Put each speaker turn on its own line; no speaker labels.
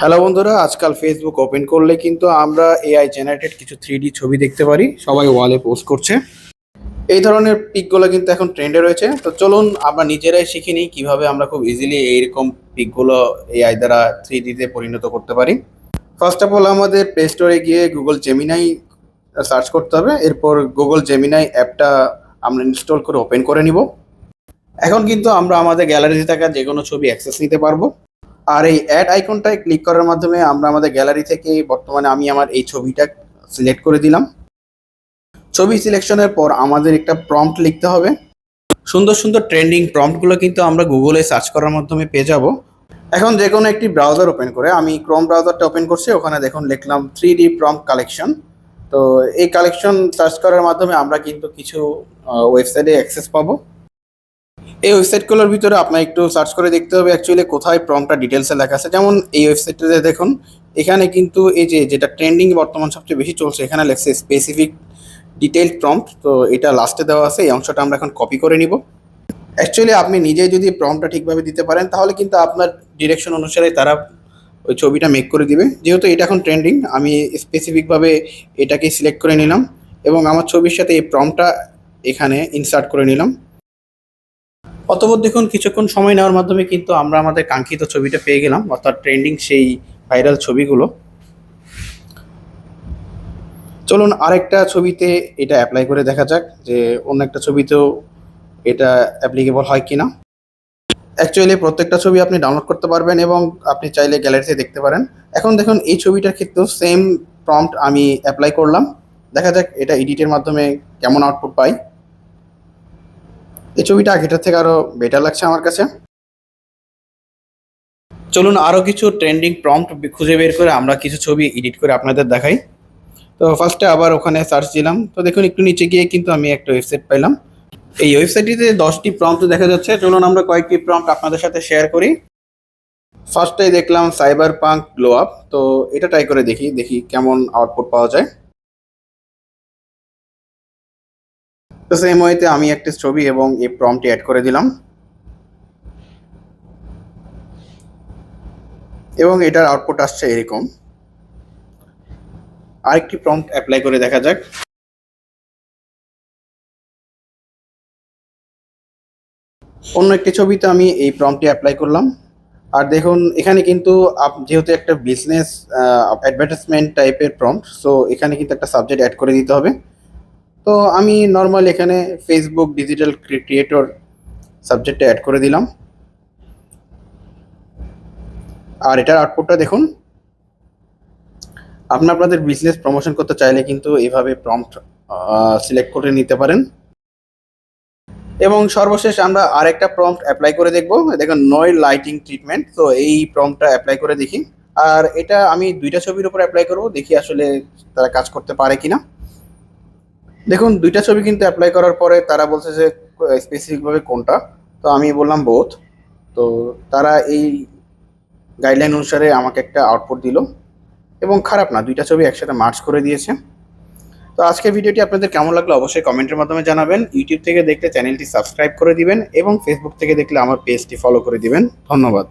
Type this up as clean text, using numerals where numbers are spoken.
Hello বন্ধুরা, আজকাল Facebook open করলে কিন্তু আমরা এআই জেনারেটেড কিছু 3D ছবি দেখতে পারি। সবাই ওয়ালে পোস্ট করছে। এই ধরনের পিকগুলো কিন্তু এখন ট্রেন্ডে রয়েছে। তো চলুন আমরা নিজেরাই শিখে নিই কিভাবে আমরা খুব ইজিলি এইরকম পিকগুলো এআই দ্বারা 3D তে পরিণত করতে পারি। ফার্স্ট অফ অল আমাদের প্লে স্টোরে গিয়ে গুগল জেমিনাই সার্চ করতে হবে। এরপর গুগল জেমিনাই অ্যাপটা আমরা ইনস্টল করে ওপেন করে নিব। এখন কিন্তু আমরা আমাদের গ্যালারিতে থাকা যে কোনো ছবি অ্যাক্সেস নিতে পারবো। আর এই অ্যাড আইকনটায় ক্লিক করার মাধ্যমে আমরা আমাদের গ্যালারি থেকে বর্তমানে আমি আমার এই ছবিটা সিলেক্ট করে দিলাম। ছবি সিলেকশনের পর আমাদের একটা প্রম্পট লিখতে হবে। সুন্দর সুন্দর ট্রেন্ডিং প্রম্পটগুলো কিন্তু আমরা গুগলে সার্চ করার মাধ্যমে পেয়ে যাব। এখন যে কোনো একটি ব্রাউজার ওপেন করে আমি ক্রোম ব্রাউজারটা ওপেন করছি। ওখানে দেখুন লিখলাম 3D প্রম্পট কালেকশন। তো এই কালেকশন সার্চ করার মাধ্যমে আমরা কিন্তু কিছু ওয়েবসাইটে অ্যাক্সেস পাবো। এই ওয়েবসাইটগুলোর ভিতরে আপনার একটু সার্চ করে দেখতে হবে অ্যাকচুয়ালি কোথায় প্রম্পটটা ডিটেলসে লেখা আছে। যেমন এই ওয়েবসাইটটাতে দেখুন, এখানে কিন্তু এই যেটা ট্রেন্ডিং বর্তমান সবচেয়ে বেশি চলছে, এখানে লেখছে স্পেসিফিক ডিটেইলড প্রম্পট। তো এটা লাস্টে দেওয়া আছে, এই অংশটা আমরা এখন কপি করে নিব। অ্যাকচুয়ালি আপনি নিজেই যদি প্রম্পটটা ঠিকভাবে দিতে পারেন তাহলে কিন্তু আপনার ডিরেকশন অনুসারে তারা ওই ছবিটা মেক করে দিবে। যেহেতু এটা এখন ট্রেন্ডিং, আমি স্পেসিফিকভাবে এটাকে সিলেক্ট করে নিলাম এবং আমার ছবির সাথে এই প্রম্পটটা এখানে ইনসার্ট করে নিলাম। অতঃপর দেখুন কিছুক্ষণ সময় নেওয়ার মাধ্যমে কিন্তু আমরা আমাদের কাঙ্ক্ষিত ছবিটা পেয়ে গেলাম, অর্থাৎ ট্রেন্ডিং সেই ভাইরাল ছবিগুলো। চলুন আরেকটা ছবিতে এটা অ্যাপ্লাই করে দেখা যাক যে অন্য একটা ছবিতেও এটা অ্যাপ্লিকেবল হয় কিনা। অ্যাকচুয়ালি প্রত্যেকটা ছবি আপনি ডাউনলোড করতে পারবেন এবং আপনি চাইলে গ্যালারিতে দেখতে পারেন। এখন দেখুন এই ছবিটার ক্ষেত্রেও সেম প্রম্পট আমি অ্যাপ্লাই করলাম। দেখা যাক এটা এডিটের মাধ্যমে কেমন আউটপুট পাই। এই ছবিটা আগেটার থেকে আরও বেটার লাগছে আমার কাছে। চলুন আরও কিছু ট্রেন্ডিং প্রম্পট খুঁজে বের করে আমরা কিছু ছবি এডিট করে আপনাদের দেখাই। তো ফার্স্টে আবার ওখানে সার্চ দিলাম। তো দেখুন একটু নিচে গিয়ে কিন্তু আমি একটা ওয়েবসাইট পাইলাম। এই ওয়েবসাইটটিতে 10টি প্রম্পট দেখা যাচ্ছে। চলুন আমরা কয়েকটি প্রম্পট আপনাদের সাথে শেয়ার করি। ফার্স্টেই দেখলাম সাইবার পাঙ্ক গ্লো আপ। তো এটা ট্রাই করে দেখি কেমন আউটপুট পাওয়া যায়। তো সেম ওয়েতে আমি একটা ছবি এবং এই প্রম্পটটি অ্যাড করে দিলাম এবং এটার আউটপুট আসছে এরকম। আরেকটি প্রম্পট অ্যাপ্লাই করে দেখা যাক। অন্য একটি ছবিতে আমি এই প্রম্পটটি অ্যাপ্লাই করলাম। আর দেখুন এখানে কিন্তু যেহেতু একটা বিজনেস অ্যাডভার্টাইজমেন্ট টাইপের প্রম্পট, সো এখানে কিন্তু একটা সাবজেক্ট অ্যাড করে দিতে হবে। তো আমি নর্মাল এখানে ফেসবুক ডিজিটাল ক্রিয়েটর সাবজেক্টটা অ্যাড করে দিলাম। আর এটার আউটপুটটা দেখুন। আপনাদের বিজনেস প্রমোশন করতে চাইলে কিন্তু এইভাবে প্রম্পট সিলেক্ট করে নিতে পারেন। এবং সর্বশেষ আমরা আরেকটা প্রম্পট অ্যাপ্লাই করে দেখব। দেখুন নয় লাইটিং ট্রিটমেন্ট। তো এই প্রম্পটটা অ্যাপ্লাই করে দেখি। আর এটা আমি দুইটা ছবির উপর অ্যাপ্লাই করব, দেখি আসলে তারা কাজ করতে পারে কিনা। দেখুন দুইটা ছবি কিন্তু অ্যাপ্লাই করার পরে তারা বলছে যে স্পেসিফিকভাবে কোনটা। তো আমি বললাম বোথ। তো তারা এই গাইডলাইন অনুসারে আমাকে একটা আউটপুট দিল এবং খারাপ না, দুইটা ছবি একসাথে মার্চ করে দিয়েছে। তো আজকের ভিডিওটি আপনাদের কেমন লাগলো অবশ্যই কমেন্টের মাধ্যমে জানাবেন। ইউটিউব থেকে দেখলে চ্যানেলটি সাবস্ক্রাইব করে দিবেন এবং ফেসবুক থেকে দেখলে আমার পেজটি ফলো করে দিবেন। ধন্যবাদ।